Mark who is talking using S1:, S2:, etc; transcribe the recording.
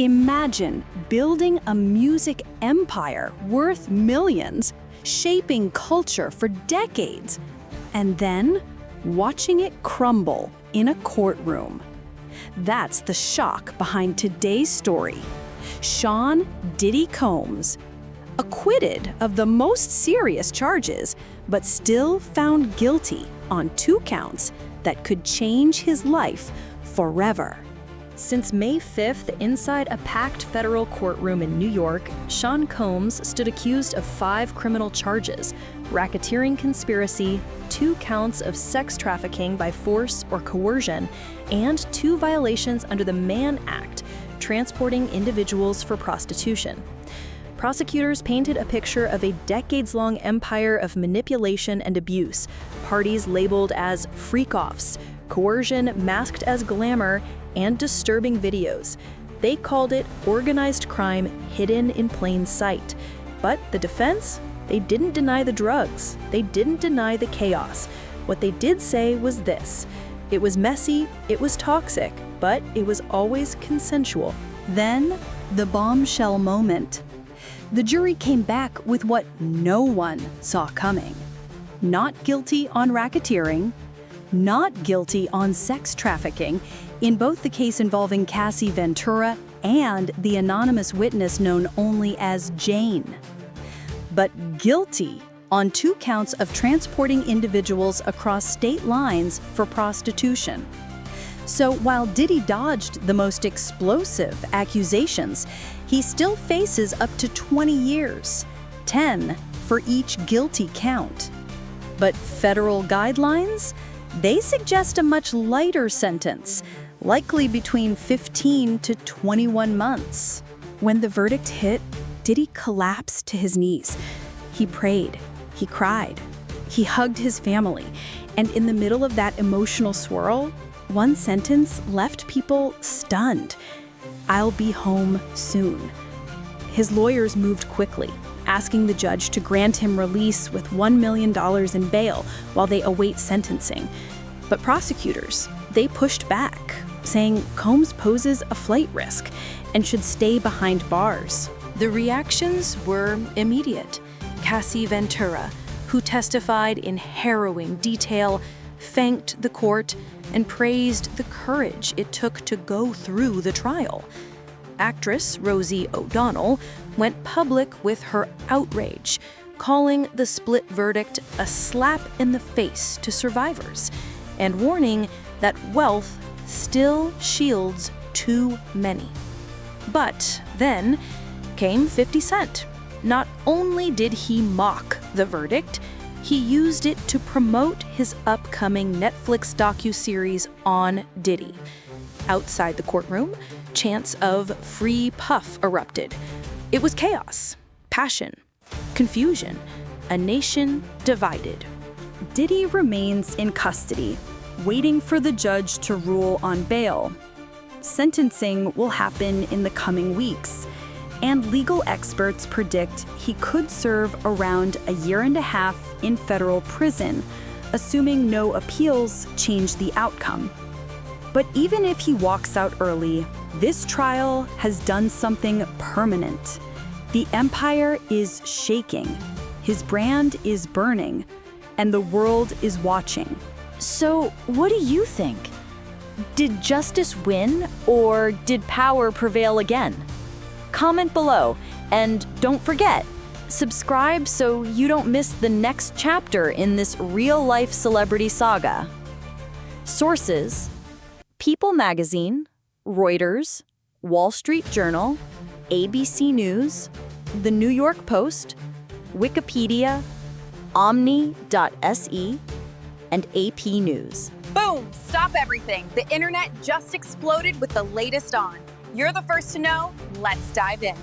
S1: Imagine building a music empire worth millions, shaping culture for decades, and then watching it crumble in a courtroom. That's the shock behind today's story. Sean "Diddy" Combs, acquitted of the most serious charges, but still found guilty on 2 counts that could change his life forever.
S2: Since May 5th, inside a packed federal courtroom in New York, Sean Combs stood accused of 5 criminal charges: racketeering conspiracy, 2 counts of sex trafficking by force or coercion, and 2 violations under the Mann Act, transporting individuals for prostitution. Prosecutors painted a picture of a decades-long empire of manipulation and abuse, parties labeled as freak-offs, coercion masked as glamour, and disturbing videos. They called it organized crime hidden in plain sight. But the defense? They didn't deny the drugs. They didn't deny the chaos. What they did say was this: it was messy, it was toxic, but it was always consensual.
S1: Then, the bombshell moment. The jury came back with what no one saw coming. Not guilty on racketeering, not guilty on sex trafficking, in both the case involving Cassie Ventura and the anonymous witness known only as Jane. But guilty on 2 counts of transporting individuals across state lines for prostitution. So while Diddy dodged the most explosive accusations, he still faces up to 20 years, 10 for each guilty count. But federal guidelines? They suggest a much lighter sentence, likely between 15 to 21 months. When the verdict hit, Diddy collapsed to his knees. He prayed, he cried, he hugged his family, and in the middle of that emotional swirl, one sentence left people stunned: "I'll be home soon." His lawyers moved quickly, asking the judge to grant him release with $1 million in bail while they await sentencing. But prosecutors, they pushed back, saying Combs poses a flight risk and should stay behind bars. The reactions were immediate. Cassie Ventura, who testified in harrowing detail, thanked the court and praised the courage it took to go through the trial. Actress Rosie O'Donnell went public with her outrage, calling the split verdict a slap in the face to survivors, and warning that wealth still shields too many. But then came 50 Cent. Not only did he mock the verdict, he used it to promote his upcoming Netflix docuseries on Diddy. Outside the courtroom, chants of "Free Puff" erupted. It was chaos, passion, confusion, a nation divided. Diddy remains in custody, waiting for the judge to rule on bail. Sentencing will happen in the coming weeks, and legal experts predict he could serve around a year and a half in federal prison, assuming no appeals change the outcome. But even if he walks out early, this trial has done something permanent. The empire is shaking, his brand is burning, and the world is watching.
S3: So, what do you think? Did justice win, or did power prevail again? Comment below, and don't forget, subscribe so you don't miss the next chapter in this real-life celebrity saga. Sources: People Magazine, Reuters, Wall Street Journal, ABC News, The New York Post, Wikipedia, Omni.se, and AP News.
S4: Boom! Stop everything. The internet just exploded with the latest on. You're the first to know. Let's dive in.